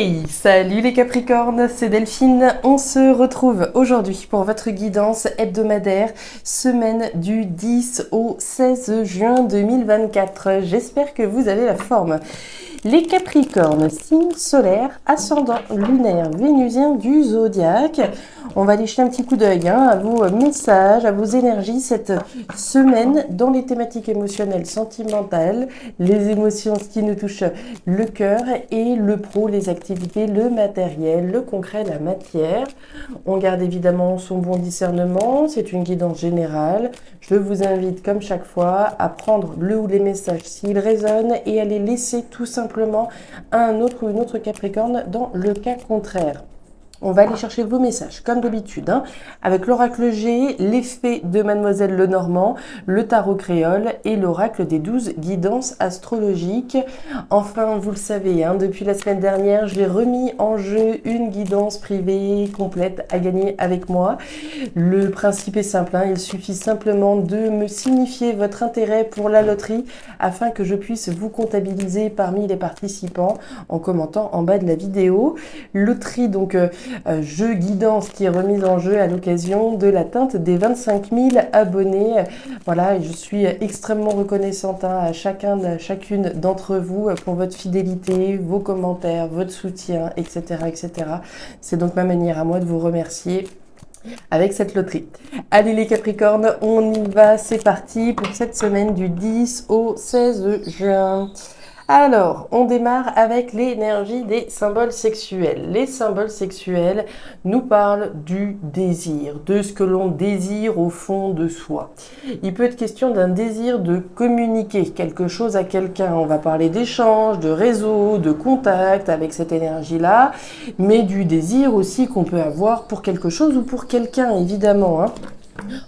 Hey, salut les Capricornes, c'est Delphine. On se retrouve aujourd'hui pour votre guidance hebdomadaire, semaine du 10 au 16 juin 2024. J'espère que vous avez la forme. Les Capricornes, signe solaire, ascendant lunaire vénusien du zodiaque. On va aller jeter un petit coup d'œil à vos messages, à vos énergies cette semaine dans les thématiques émotionnelles, sentimentales, les émotions, ce qui nous touche le cœur et le pro, les activités, le matériel, le concret, la matière. On garde évidemment son bon discernement, c'est une guidance générale. Je vous invite comme chaque fois à prendre le ou les messages s'ils résonnent et à les laisser tout simplement à un autre ou une autre Capricorne dans le cas contraire. On va aller chercher vos messages, comme d'habitude, avec l'oracle G, l'effet de Mademoiselle Lenormand, le tarot créole et l'oracle des 12 guidances astrologiques. Enfin, vous le savez, depuis la semaine dernière, j'ai remis en jeu une guidance privée complète à gagner avec moi. Le principe est simple, il suffit simplement de me signifier votre intérêt pour la loterie afin que je puisse vous comptabiliser parmi les participants en commentant en bas de la vidéo. Loterie, donc... jeu guidance qui est remise en jeu à l'occasion de l'atteinte des 25 000 abonnés. Voilà, et je suis extrêmement reconnaissante à chacune d'entre vous pour votre fidélité, vos commentaires, votre soutien, etc., etc. C'est donc ma manière à moi de vous remercier avec cette loterie. Allez les Capricornes, on y va, c'est parti pour cette semaine du 10 au 16 juin. Alors, on démarre avec l'énergie des symboles sexuels. Les symboles sexuels nous parlent du désir, de ce que l'on désire au fond de soi. Il peut être question d'un désir de communiquer quelque chose à quelqu'un. On va parler d'échange, de réseau, de contact avec cette énergie-là, mais du désir aussi qu'on peut avoir pour quelque chose ou pour quelqu'un, évidemment.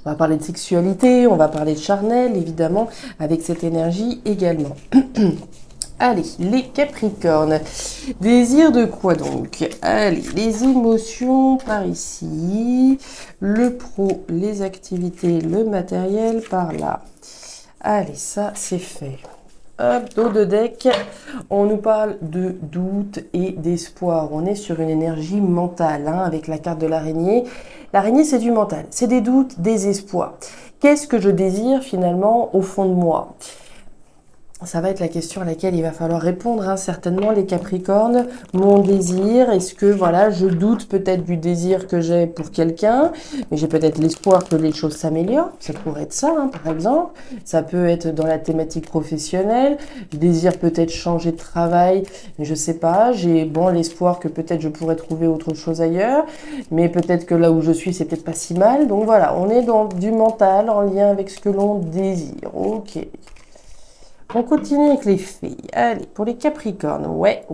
On va parler de sexualité, on va parler de charnel, évidemment, avec cette énergie également. Allez, les Capricornes, désir de quoi donc? Allez, les émotions par ici, le pro, les activités, le matériel par là. Allez, ça c'est fait. Hop, dos de deck, on nous parle de doute et d'espoir. On est sur une énergie mentale avec la carte de l'araignée. L'araignée, c'est du mental, c'est des doutes, des espoirs. Qu'est-ce que je désire finalement au fond de moi ? Ça va être la question à laquelle il va falloir répondre, certainement les Capricornes. Mon désir, est-ce que voilà, je doute peut-être du désir que j'ai pour quelqu'un, mais j'ai peut-être l'espoir que les choses s'améliorent. Ça pourrait être ça, par exemple. Ça peut être dans la thématique professionnelle. Je désire peut-être changer de travail, mais je sais pas. J'ai l'espoir que peut-être je pourrais trouver autre chose ailleurs, mais peut-être que là où je suis, c'est peut-être pas si mal. Donc voilà, on est dans du mental en lien avec ce que l'on désire. Ok. On continue avec les filles. Allez, pour les Capricornes, ouais.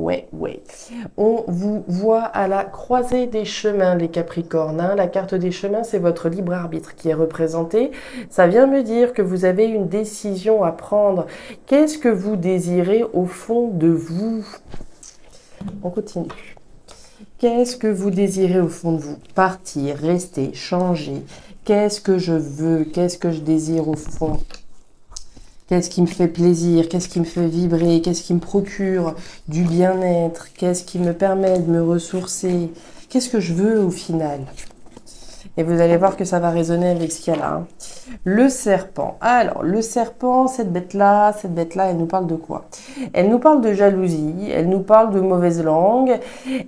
On vous voit à la croisée des chemins, les Capricornes. La carte des chemins, c'est votre libre arbitre qui est représenté. Ça vient me dire que vous avez une décision à prendre. Qu'est-ce que vous désirez au fond de vous? On continue. Qu'est-ce que vous désirez au fond de vous? Partir, rester, changer. Qu'est-ce que je veux? Qu'est-ce que je désire au fond? Qu'est-ce qui me fait plaisir? Qu'est-ce qui me fait vibrer? Qu'est-ce qui me procure du bien-être? Qu'est-ce qui me permet de me ressourcer? Qu'est-ce que je veux au final? Et vous allez voir que ça va résonner avec ce qu'il y a là. Le serpent. Alors, le serpent, cette bête-là, elle nous parle de quoi? Elle nous parle de jalousie, elle nous parle de mauvaise langue,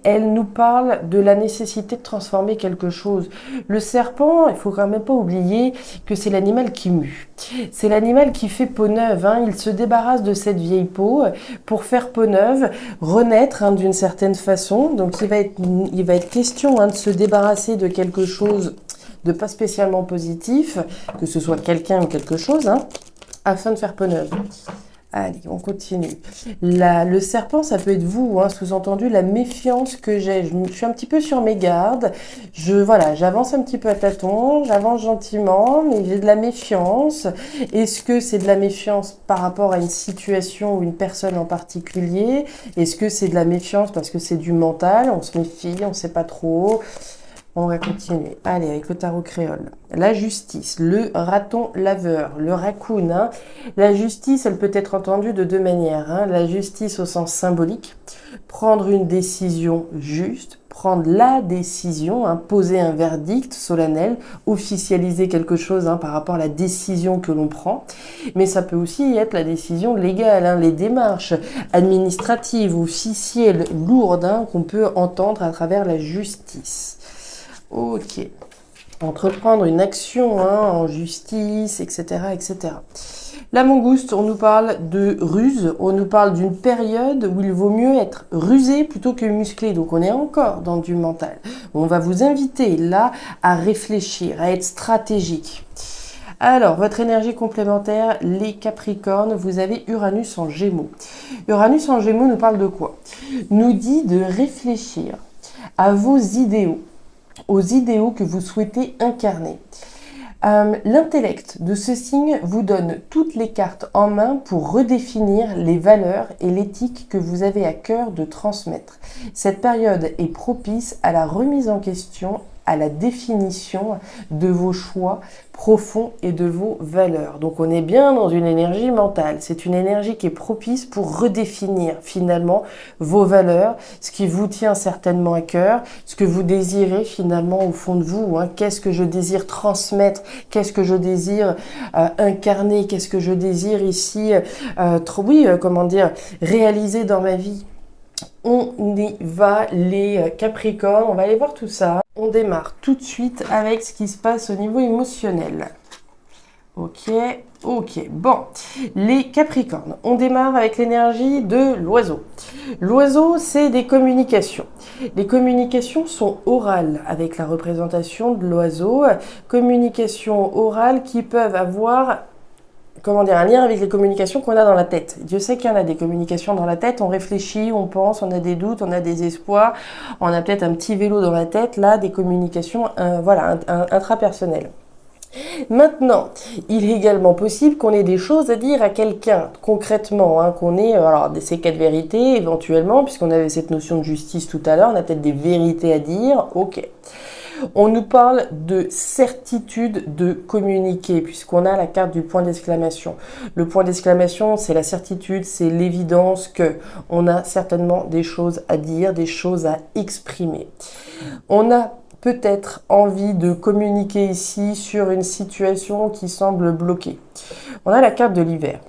elle nous parle de la nécessité de transformer quelque chose. Le serpent, il faut quand même pas oublier que c'est l'animal qui mue. C'est l'animal qui fait peau neuve. Il se débarrasse de cette vieille peau pour faire peau neuve, renaître d'une certaine façon. Donc, il va être question de se débarrasser de quelque chose de pas spécialement positif, que ce soit quelqu'un ou quelque chose, afin de faire peau neuve. Allez, on continue. Le serpent, ça peut être vous, sous-entendu la méfiance que j'ai. Je suis un petit peu sur mes gardes. J'avance un petit peu à tâtons, j'avance gentiment, mais j'ai de la méfiance. Est-ce que c'est de la méfiance par rapport à une situation ou une personne en particulier? Est-ce que c'est de la méfiance parce que c'est du mental? On se méfie, on ne sait pas trop. On va continuer. Allez, avec le tarot créole. La justice, le raton laveur, le raccoon. Hein. La justice, elle peut être entendue de deux manières. Hein. La justice au sens symbolique, prendre une décision juste, prendre la décision, hein, poser un verdict solennel, officialiser quelque chose hein, par rapport à la décision que l'on prend. Mais ça peut aussi être la décision légale, hein, les démarches administratives, officielles, lourdes, hein, qu'on peut entendre à travers la justice. Ok. Entreprendre une action hein, en justice, etc., etc. La mangouste, on nous parle de ruse, on nous parle d'une période où il vaut mieux être rusé plutôt que musclé. Donc on est encore dans du mental. On va vous inviter là à réfléchir, à être stratégique. Alors, votre énergie complémentaire, les Capricornes, vous avez Uranus en Gémeaux. Uranus en Gémeaux nous parle de quoi? Nous dit de réfléchir à vos idéaux, aux idéaux que vous souhaitez incarner. L'intellect de ce signe vous donne toutes les cartes en main pour redéfinir les valeurs et l'éthique que vous avez à cœur de transmettre. Cette période est propice à la remise en question, à la définition de vos choix profonds et de vos valeurs. Donc on est bien dans une énergie mentale. C'est une énergie qui est propice pour redéfinir finalement vos valeurs, ce qui vous tient certainement à cœur, ce que vous désirez finalement au fond de vous. Hein. Qu'est-ce que je désire transmettre? Qu'est-ce que je désire incarner? Qu'est-ce que je désire ici réaliser dans ma vie? On y va les Capricornes, on va aller voir tout ça. On démarre tout de suite avec ce qui se passe au niveau émotionnel. Ok. Bon, les Capricornes, on démarre avec l'énergie de l'oiseau. L'oiseau, c'est des communications. Les communications sont orales avec la représentation de l'oiseau. Communications orales qui peuvent avoir un lien avec les communications qu'on a dans la tête. Dieu sait qu'il y en a des communications dans la tête, on réfléchit, on pense, on a des doutes, on a des espoirs, on a peut-être un petit vélo dans la tête, là, des communications intrapersonnelles. Maintenant, il est également possible qu'on ait des choses à dire à quelqu'un, concrètement, hein, qu'on ait ces quatre vérités, éventuellement, puisqu'on avait cette notion de justice tout à l'heure, on a peut-être des vérités à dire, ok. On nous parle de certitude de communiquer, puisqu'on a la carte du point d'exclamation. Le point d'exclamation, c'est la certitude, c'est l'évidence que on a certainement des choses à dire, des choses à exprimer. On a peut-être envie de communiquer ici sur une situation qui semble bloquée. On a la carte de l'hiver.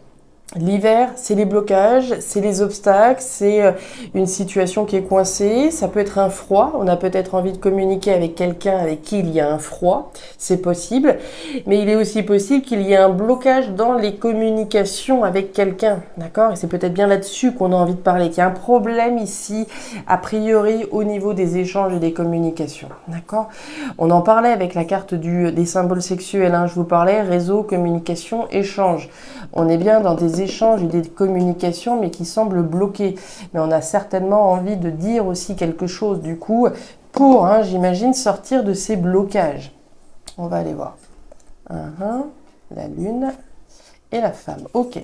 L'hiver, c'est les blocages, c'est les obstacles, c'est une situation qui est coincée, ça peut être un froid, on a peut-être envie de communiquer avec quelqu'un avec qui il y a un froid, c'est possible, mais il est aussi possible qu'il y ait un blocage dans les communications avec quelqu'un, d'accord? Et c'est peut-être bien là-dessus qu'on a envie de parler, qu'il y a un problème ici, a priori, au niveau des échanges et des communications, d'accord? On en parlait avec la carte des symboles sexuels, hein, je vous parlais, réseau, communication, échange. On est bien dans des échanges et des communications, mais qui semblent bloqués. Mais on a certainement envie de dire aussi quelque chose, du coup, pour, j'imagine, sortir de ces blocages. On va aller voir. La lune et la femme. Ok.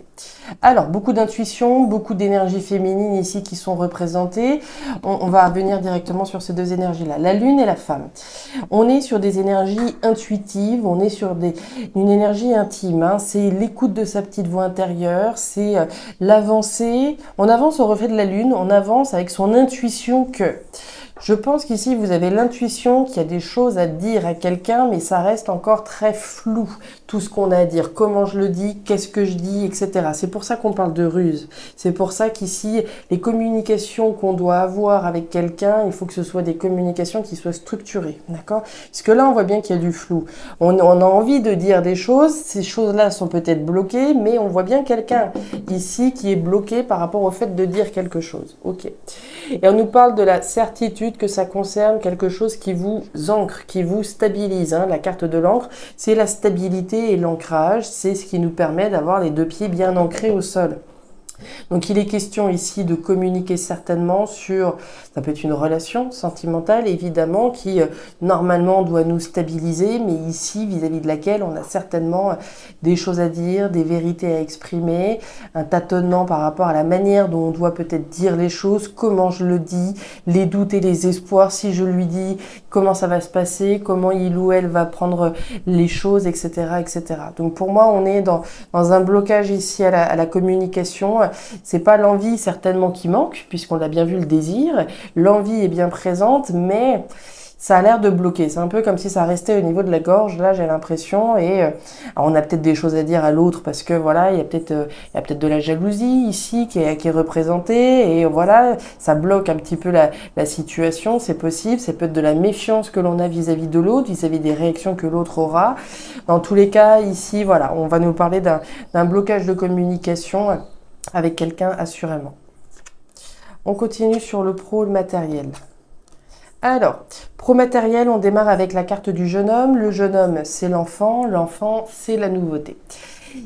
Alors, beaucoup d'intuition, beaucoup d'énergie féminine ici qui sont représentées. On va revenir directement sur ces deux énergies-là. La lune et la femme. On est sur des énergies intuitives, on est sur une énergie intime. Hein. C'est l'écoute de sa petite voix intérieure, c'est l'avancée. On avance au reflet de la lune, on avance avec son intuition que... Je pense qu'ici, vous avez l'intuition qu'il y a des choses à dire à quelqu'un, mais ça reste encore très flou, tout ce qu'on a à dire. Comment je le dis, qu'est-ce que je dis, etc. C'est pour ça qu'on parle de ruse. C'est pour ça qu'ici, les communications qu'on doit avoir avec quelqu'un, il faut que ce soit des communications qui soient structurées, d'accord? Parce que là, on voit bien qu'il y a du flou. On a envie de dire des choses, ces choses-là sont peut-être bloquées, mais on voit bien quelqu'un ici qui est bloqué par rapport au fait de dire quelque chose. Ok. Et on nous parle de la certitude que ça concerne quelque chose qui vous ancre, qui vous stabilise. Hein. La carte de l'encre, c'est la stabilité et l'ancrage. C'est ce qui nous permet d'avoir les deux pieds bien ancrés au sol. Donc il est question ici de communiquer certainement sur, ça peut être une relation sentimentale évidemment qui normalement doit nous stabiliser, mais ici vis-à-vis de laquelle on a certainement des choses à dire, des vérités à exprimer, un tâtonnement par rapport à la manière dont on doit peut-être dire les choses, comment je le dis, les doutes et les espoirs, si je lui dis comment ça va se passer, comment il ou elle va prendre les choses, etc. etc. Donc pour moi on est dans un blocage ici à la communication. C'est pas l'envie certainement qui manque, puisqu'on a bien vu le désir. L'envie est bien présente, mais ça a l'air de bloquer. C'est un peu comme si ça restait au niveau de la gorge, là j'ai l'impression. Et on a peut-être des choses à dire à l'autre, parce que voilà, il y a peut-être de la jalousie ici qui est représentée. Et voilà, ça bloque un petit peu la situation, c'est possible. C'est peut-être de la méfiance que l'on a vis-à-vis de l'autre, vis-à-vis des réactions que l'autre aura. Dans tous les cas, ici, voilà, on va nous parler d'un blocage de communication avec quelqu'un assurément. On continue sur le pro, le matériel. Alors, pro matériel, on démarre avec la carte du jeune homme. Le jeune homme, c'est l'enfant. L'enfant, c'est la nouveauté.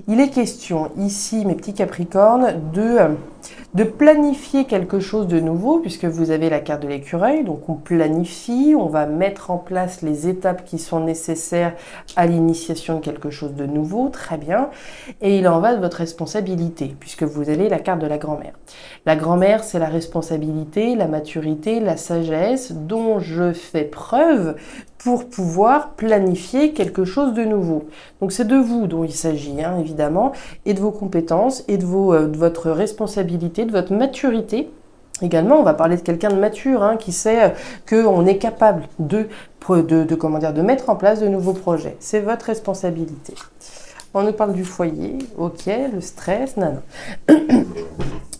Il est question ici, mes petits Capricornes, de planifier quelque chose de nouveau, puisque vous avez la carte de l'écureuil, donc on planifie, on va mettre en place les étapes qui sont nécessaires à l'initiation de quelque chose de nouveau, très bien, et il en va de votre responsabilité, puisque vous avez la carte de la grand-mère. La grand-mère, c'est la responsabilité, la maturité, la sagesse dont je fais preuve pour pouvoir planifier quelque chose de nouveau. Donc c'est de vous dont il s'agit, hein, évidemment, et de vos compétences, et de votre responsabilité, de votre maturité. Également, on va parler de quelqu'un de mature, hein, qui sait qu'on est capable de mettre en place de nouveaux projets. C'est votre responsabilité. On nous parle du foyer, ok, le stress, non.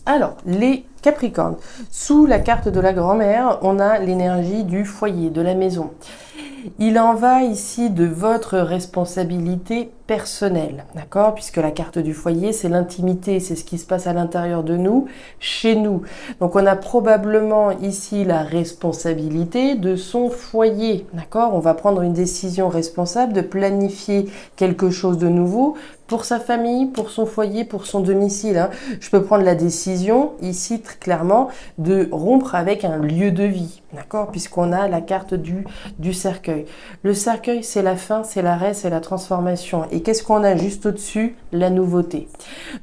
Alors, les Capricornes. Sous la carte de la grand-mère, on a l'énergie du foyer, de la maison. Il en va ici de votre responsabilité personnelle, d'accord? Puisque la carte du foyer, c'est l'intimité, c'est ce qui se passe à l'intérieur de nous, chez nous. Donc on a probablement ici la responsabilité de son foyer, d'accord? On va prendre une décision responsable de planifier quelque chose de nouveau pour sa famille, pour son foyer, pour son domicile, hein. Je peux prendre la décision ici très clairement de rompre avec un lieu de vie, d'accord? Puisqu'on a la carte du cercueil. Le cercueil, c'est la fin, c'est l'arrêt, c'est la transformation. Et qu'est-ce qu'on a juste au-dessus? La nouveauté.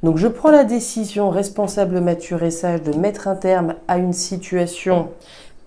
Donc je prends la décision responsable, mature et sage de mettre un terme à une situation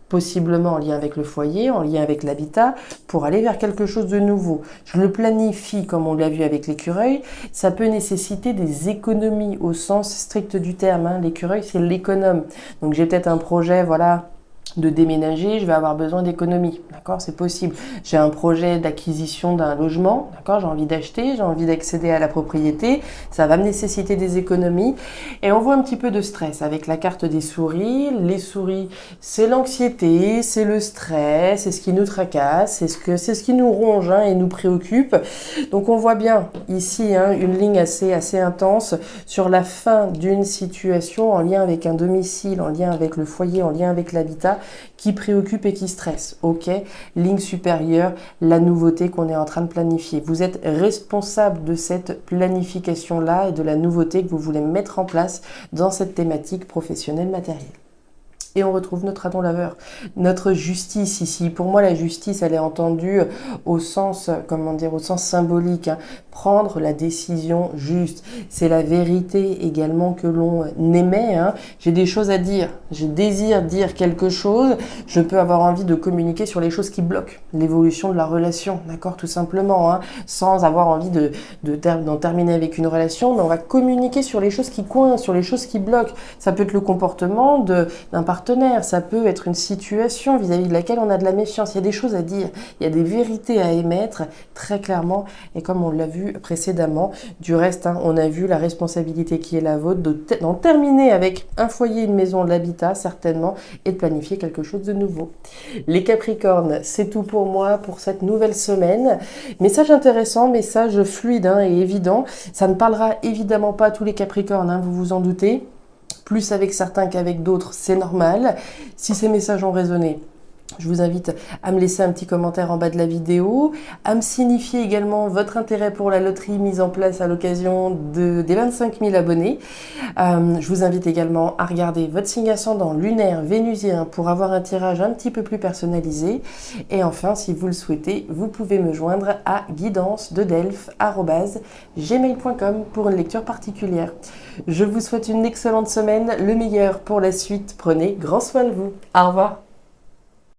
possiblement en lien avec le foyer, en lien avec l'habitat, pour aller vers quelque chose de nouveau. Je le planifie comme on l'a vu avec l'écureuil. Ça peut nécessiter des économies au sens strict du terme, hein. L'écureuil, c'est l'économe. Donc j'ai peut-être un projet, voilà, de déménager, je vais avoir besoin d'économies, d'accord, c'est possible. J'ai un projet d'acquisition d'un logement, d'accord, j'ai envie d'acheter, j'ai envie d'accéder à la propriété, ça va me nécessiter des économies. Et on voit un petit peu de stress avec la carte des souris. Les souris, c'est l'anxiété, c'est le stress, c'est ce qui nous tracasse, c'est ce qui nous ronge, hein, et nous préoccupe. Donc on voit bien ici, hein, une ligne assez intense sur la fin d'une situation en lien avec un domicile, en lien avec le foyer, en lien avec l'habitat, qui préoccupe et qui stresse. Ok, ligne supérieure, la nouveauté qu'on est en train de planifier. Vous êtes responsable de cette planification-là et de la nouveauté que vous voulez mettre en place dans cette thématique professionnelle matérielle. Et on retrouve notre Adon laveur, notre justice ici. Pour moi, la justice, elle est entendue au sens, comment dire, au sens symbolique, hein. Prendre la décision juste. C'est la vérité également que l'on émet, hein. J'ai des choses à dire, je désire dire quelque chose, je peux avoir envie de communiquer sur les choses qui bloquent l'évolution de la relation, d'accord, tout simplement, hein, sans avoir envie d'en terminer avec une relation, mais on va communiquer sur les choses qui coincent, sur les choses qui bloquent. Ça peut être le comportement d'un partenaire, ça peut être une situation vis-à-vis de laquelle on a de la méfiance. Il y a des choses à dire, il y a des vérités à émettre très clairement, et comme on l'a vu précédemment, du reste, hein, on a vu la responsabilité qui est la vôtre d'en terminer avec un foyer, une maison, de l'habitat certainement, et de planifier quelque chose de nouveau. Les Capricornes, c'est tout pour moi pour cette nouvelle semaine. Message intéressant, message fluide, hein, et évident. Ça ne parlera évidemment pas à tous les Capricornes, hein, vous vous en doutez. Plus avec certains qu'avec d'autres, c'est normal. Si ces messages ont résonné, Je vous invite à me laisser un petit commentaire en bas de la vidéo, à me signifier également votre intérêt pour la loterie mise en place à l'occasion des 25 000 abonnés. Je vous invite également à regarder votre signe ascendant lunaire vénusien pour avoir un tirage un petit peu plus personnalisé. Et enfin, si vous le souhaitez, vous pouvez me joindre à guidance-de-delphes@gmail.com pour une lecture particulière. Je vous souhaite une excellente semaine, le meilleur pour la suite. Prenez grand soin de vous. Au revoir.